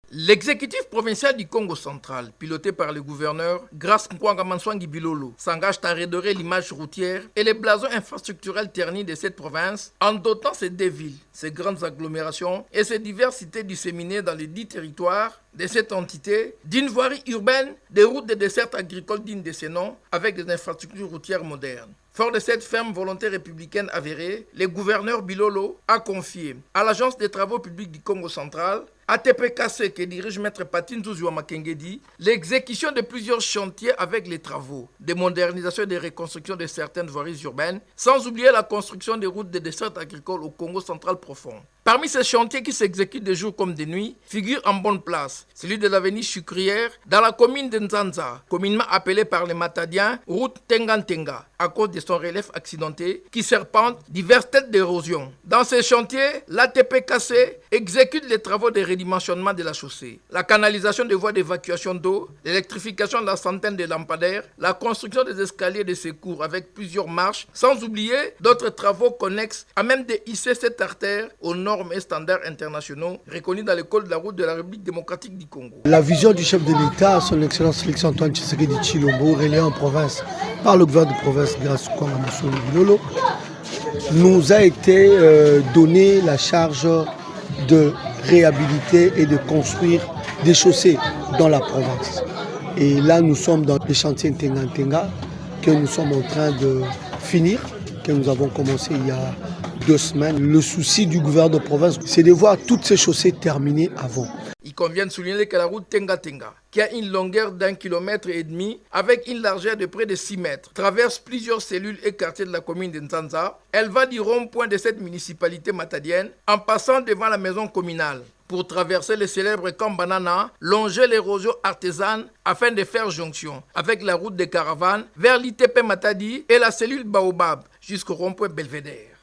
L'exécutif provincial du Congo central, piloté par le gouverneur Grace Nkwanga Manswangi Bilolo, s'engage à redorer l'image routière et les blasons infrastructurels ternis de cette province en dotant ces deux villes, ces grandes agglomérations et ces diversités disséminées dans les 10 territoires de cette entité d'une voirie urbaine, des routes de dessert agricoles dignes de ces noms avec des infrastructures routières modernes. Fort de cette ferme volonté républicaine avérée, le gouverneur Bilolo a confié à l'Agence des travaux publics du Congo central, ATPKC, que dirige Maître Patin Zouzouwa Makengedi, l'exécution de plusieurs chantiers avec les travaux de modernisation et de reconstruction de certaines voiries urbaines, sans oublier la construction des routes de dessert agricoles au Congo central profond. Parmi ces chantiers qui s'exécutent de jour comme de nuit, figure en bonne place celui de l'avenue Sucrière dans la commune de Nzanza, communément appelée par les Matadiens route Tenga-Tenga, à cause de son relief accidenté qui serpente diverses têtes d'érosion. Dans ces chantiers, l'ATPKC exécute les travaux de redimensionnement de la chaussée, la canalisation des voies d'évacuation d'eau, l'électrification de la centaine de lampadaires, la construction des escaliers de secours avec plusieurs marches, sans oublier d'autres travaux connexes à même de hisser cette artère aux normes et standards internationaux reconnus dans le code de la route de la République démocratique du Congo. La vision du chef de l'État, son Excellence Félix Antoine Tshisekedi Tshilombo, relayée en province par le gouverneur de province Grace Nkwanga Manswangi Bilolo, nous a été donné la charge de réhabiliter et de construire des chaussées dans la province. Et là, nous sommes dans les chantiers Tenga-Tenga que nous sommes en train de finir, que nous avons commencé il y a 2 semaines. Le souci du gouverneur de province, c'est de voir toutes ces chaussées terminées avant. Il convient de souligner que la route Tenga-Tenga, qui a une longueur d'1,5 km avec une largeur de près de 6 mètres, traverse plusieurs cellules et quartiers de la commune de Nzanza. Elle va du rond-point de cette municipalité matadienne en passant devant la maison communale pour traverser le célèbre camp Banana, longer l'érosion artisane afin de faire jonction avec la route des caravanes vers l'ITP Matadi et la cellule Baobab jusqu'au rond-point Belvédère.